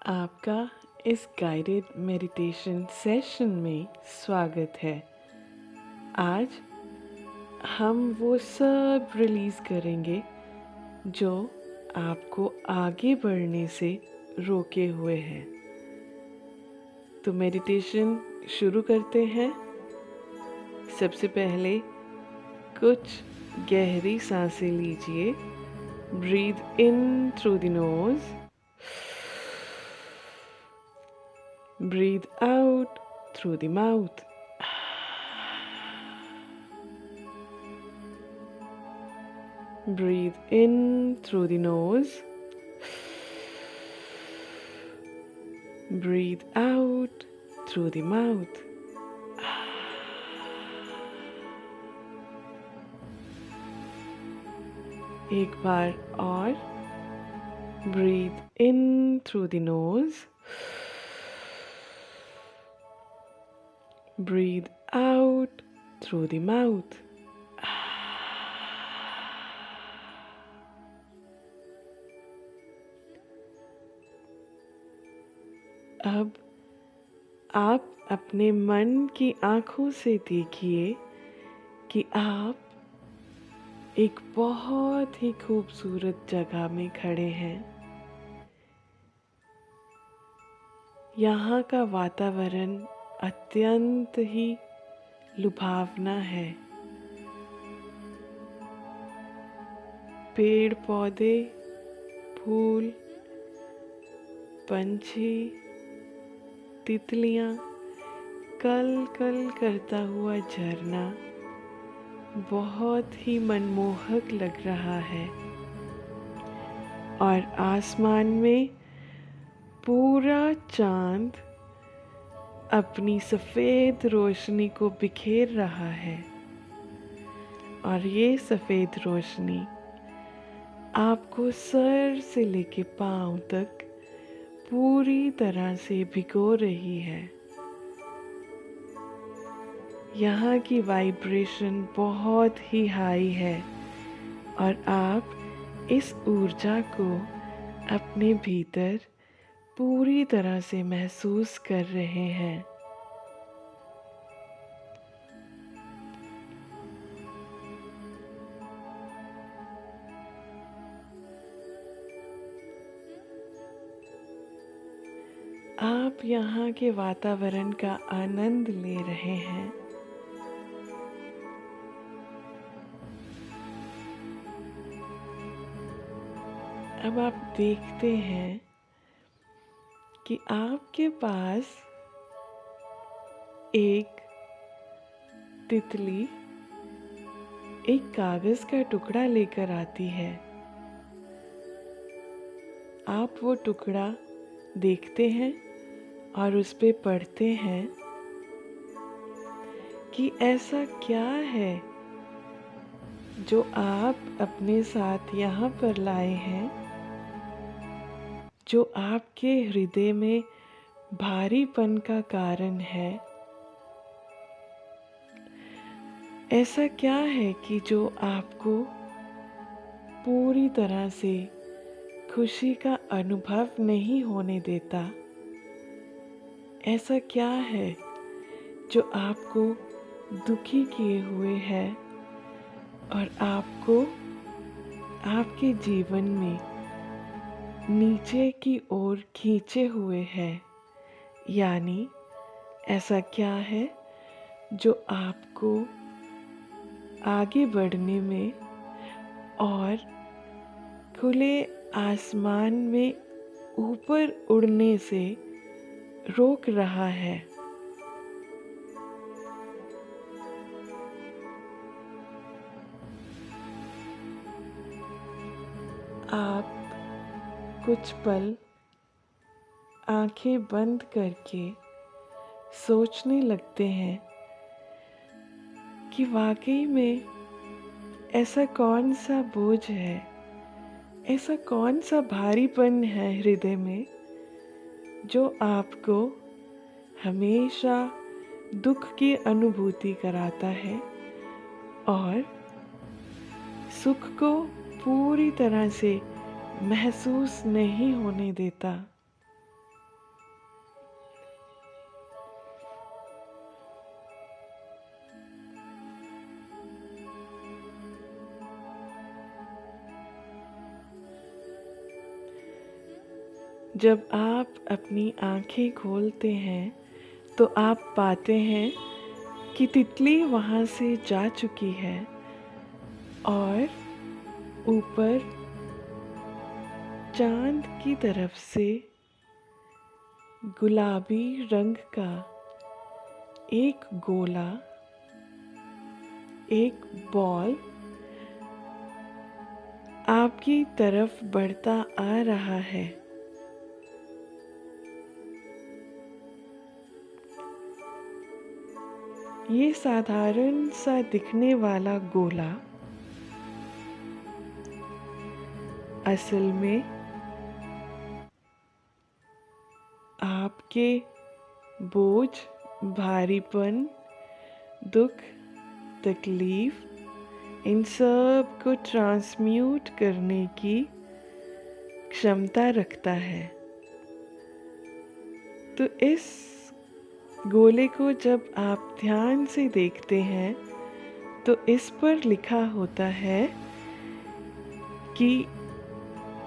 आपका इस guided meditation session में स्वागत है। आज हम वो सब रिलीज़ करेंगे जो आपको आगे बढ़ने से रोके हुए हैं। तो मेडिटेशन शुरू करते हैं। सबसे पहले कुछ गहरी सांसें लीजिए। Breathe in through the nose, breathe out through the mouth. Breathe in through the nose. Breathe out through the mouth. एक बार और. Breathe in through the nose. Breathe out through the mouth. अब आप अपने मन की आँखों से देखिए कि आप एक बहुत ही खूबसूरत जगह में खड़े हैं। यहाँ का वातावरण अत्यंत ही लुभावना है। पेड़ पौधे, फूल, पंछी, तितलियाँ, कल कल करता हुआ झरना बहुत ही मनमोहक लग रहा है। और आसमान में पूरा चांद अपनी सफ़ेद रोशनी को बिखेर रहा है। और ये सफ़ेद रोशनी आपको सर से लेके पाँव तक पूरी तरह से भिगो रही है। यहाँ की वाइब्रेशन बहुत ही हाई है और आप इस ऊर्जा को अपने भीतर पूरी तरह से महसूस कर रहे हैं। आप यहाँ के वातावरण का आनंद ले रहे हैं। अब आप देखते हैं कि आपके पास एक तितली एक कागज का टुकड़ा लेकर आती है। आप वो टुकड़ा देखते हैं और उस पे पढ़ते हैं कि ऐसा क्या है जो आप अपने साथ यहाँ पर लाए हैं, जो आपके हृदय में भारीपन का कारण है। ऐसा क्या है कि जो आपको पूरी तरह से खुशी का अनुभव नहीं होने देता। ऐसा क्या है जो आपको दुखी किए हुए है और आपको आपके जीवन में नीचे की ओर खींचे हुए है। यानी ऐसा क्या है जो आपको आगे बढ़ने में और खुले आसमान में ऊपर उड़ने से रोक रहा है। आप कुछ पल आंखें बंद करके सोचने लगते हैं कि वाकई में ऐसा कौन सा बोझ है, ऐसा कौन सा भारीपन है हृदय में जो आपको हमेशा दुख की अनुभूति कराता है और सुख को पूरी तरह से महसूस नहीं होने देता। जब आप अपनी आँखें खोलते हैं तो आप पाते हैं कि तितली वहाँ से जा चुकी है और ऊपर चाँद की तरफ से गुलाबी रंग का एक गोला, एक बॉल आपकी तरफ बढ़ता आ रहा है। ये साधारण सा दिखने वाला गोला असल में आपके बोझ, भारीपन, दुख, तकलीफ इन सब को ट्रांसम्यूट करने की क्षमता रखता है। तो इस गोले को जब आप ध्यान से देखते हैं तो इस पर लिखा होता है कि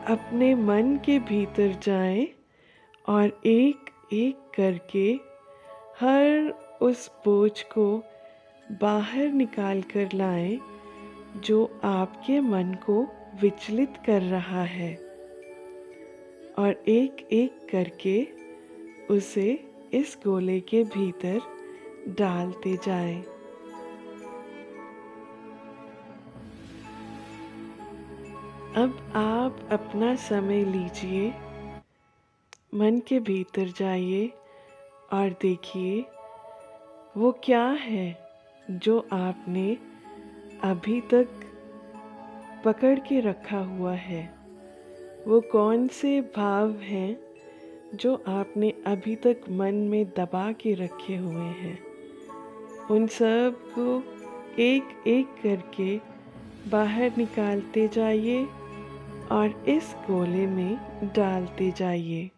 अपने मन के भीतर जाएं और एक एक करके हर उस बोझ को बाहर निकाल कर लाएं जो आपके मन को विचलित कर रहा है, और एक एक करके उसे इस गोले के भीतर डालते जाएं। अब आप अपना समय लीजिए, मन के भीतर जाइए और देखिए वो क्या है जो आपने अभी तक पकड़ के रखा हुआ है। वो कौन से भाव हैं जो आपने अभी तक मन में दबा के रखे हुए हैं। उन सब को एक एक करके बाहर निकालते जाइए और इस गोले में डालते जाइए।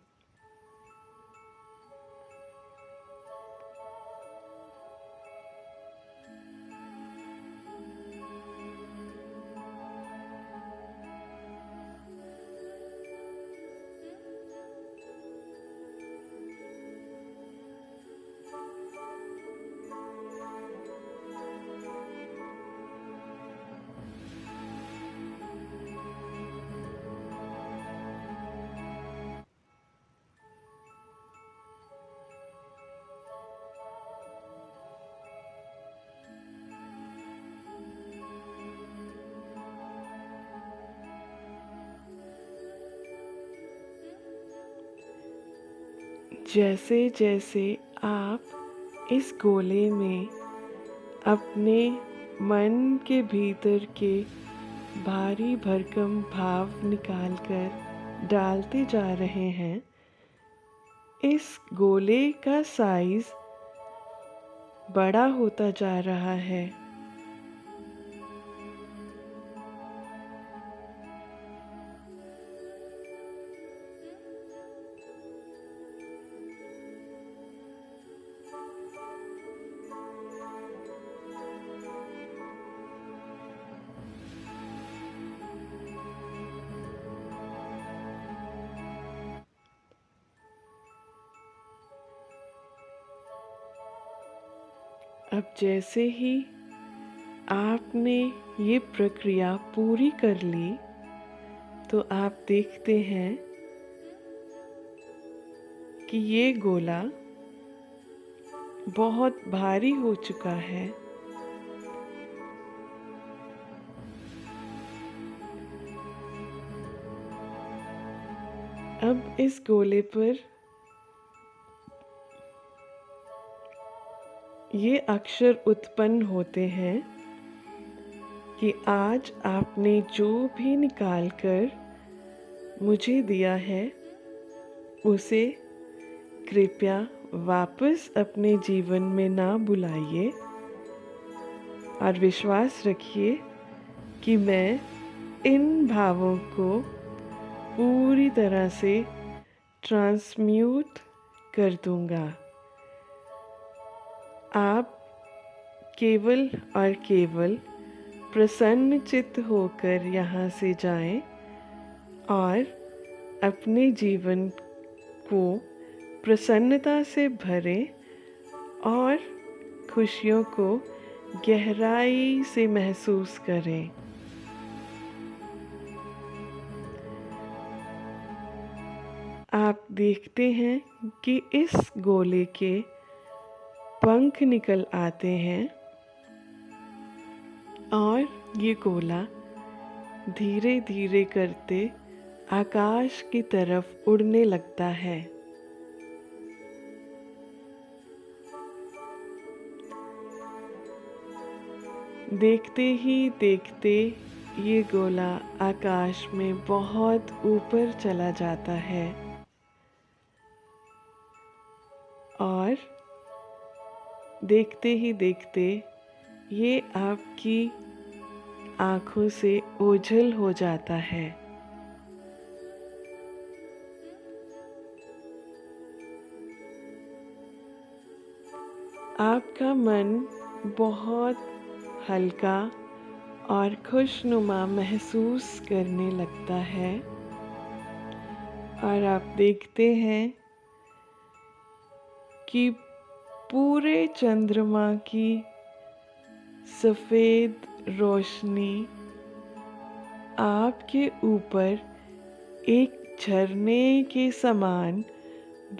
जैसे जैसे आप इस गोले में अपने मन के भीतर के भारी भरकम भाव निकालकर डालते जा रहे हैं, इस गोले का साइज बड़ा होता जा रहा है। अब जैसे ही आपने ये प्रक्रिया पूरी कर ली तो आप देखते हैं कि ये गोला बहुत भारी हो चुका है। अब इस गोले पर ये अक्षर उत्पन्न होते हैं कि आज आपने जो भी निकाल कर मुझे दिया है उसे कृपया वापस अपने जीवन में ना बुलाइए, और विश्वास रखिए कि मैं इन भावों को पूरी तरह से ट्रांसम्यूट कर दूंगा। आप केवल और केवल प्रसन्न चित्त होकर यहाँ से जाएं और अपने जीवन को प्रसन्नता से भरें और खुशियों को गहराई से महसूस करें। आप देखते हैं कि इस गोले के पंख निकल आते हैं और ये गोला धीरे धीरे करते आकाश की तरफ उड़ने लगता है। देखते ही देखते ये गोला आकाश में बहुत ऊपर चला जाता है और देखते ही देखते ये आपकी आँखों से ओझल हो जाता है। आपका मन बहुत हल्का और खुशनुमा महसूस करने लगता है और आप देखते हैं कि पूरे चंद्रमा की सफ़ेद रोशनी आपके ऊपर एक झरने के समान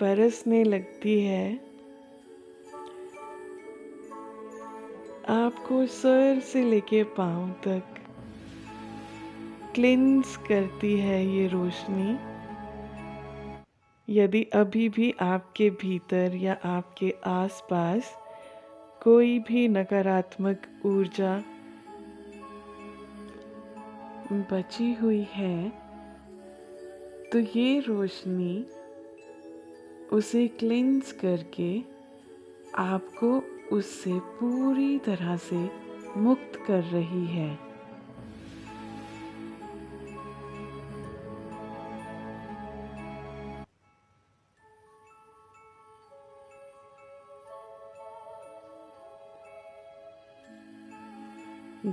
बरसने लगती है। आपको सर से लेके पाँव तक क्लिंस करती है ये रोशनी। यदि अभी भी आपके भीतर या आपके आसपास कोई भी नकारात्मक ऊर्जा बची हुई है तो ये रोशनी उसे क्लिंस करके आपको उससे पूरी तरह से मुक्त कर रही है।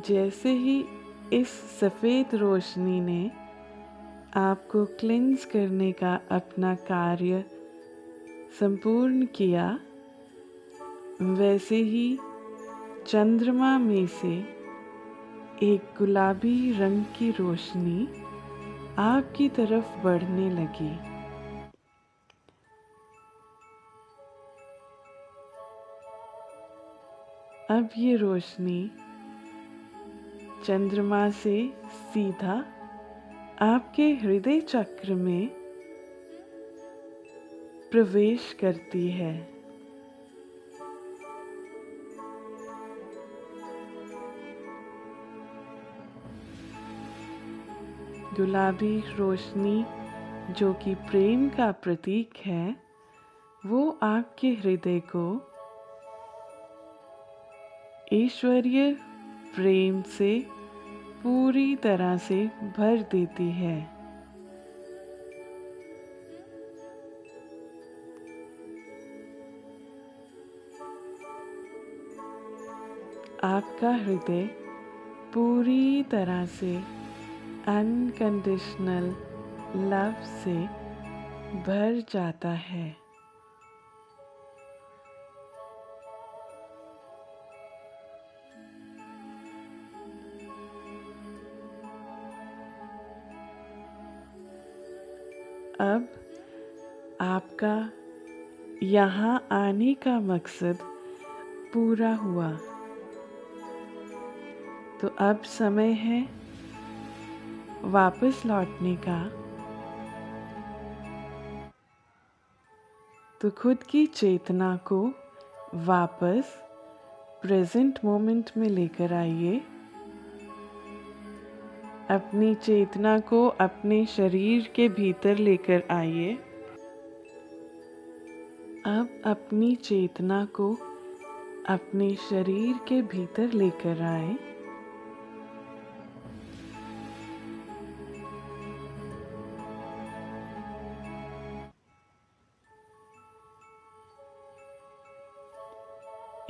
जैसे ही इस सफ़ेद रोशनी ने आपको क्लिंस करने का अपना कार्य संपूर्ण किया, वैसे ही चंद्रमा में से एक गुलाबी रंग की रोशनी आपकी तरफ बढ़ने लगी। अब ये रोशनी चंद्रमा से सीधा आपके हृदय चक्र में प्रवेश करती है। गुलाबी रोशनी जो कि प्रेम का प्रतीक है, वो आपके हृदय को ईश्वरीय प्रेम से पूरी तरह से भर देती है। आपका हृदय पूरी तरह से अनकंडीशनल लव से भर जाता है। अब आपका यहाँ आने का मकसद पूरा हुआ, तो अब समय है वापस लौटने का। तो खुद की चेतना को वापस प्रेजेंट मोमेंट में लेकर आइए। अपनी चेतना को अपने शरीर के भीतर लेकर आइए। अब अपनी चेतना को अपने शरीर के भीतर लेकर आए।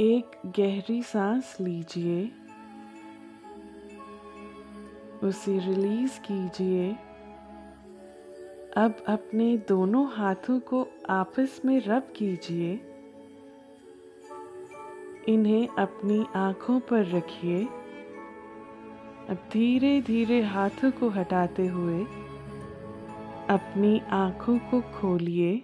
एक गहरी सांस लीजिए, उसे रिलीज कीजिए अब अपने दोनों हाथों को आपस में रब कीजिए। इन्हें अपनी आँखों पर रखिए। अब धीरे धीरे हाथों को हटाते हुए अपनी आँखों को खोलिए।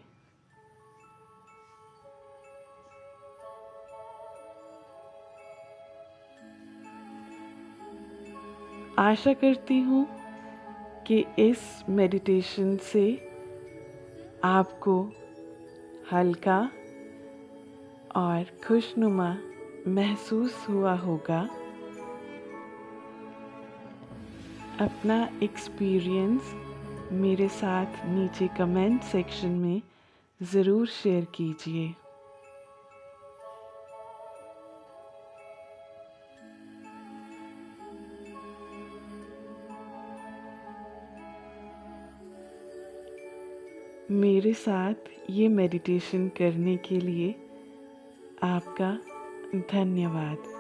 आशा करती हूँ कि इस मेडिटेशन से आपको हल्का और खुशनुमा महसूस हुआ होगा। अपना एक्सपीरियंस मेरे साथ नीचे कमेंट सेक्शन में ज़रूर शेयर कीजिए। मेरे साथ ये मेडिटेशन करने के लिए आपका धन्यवाद।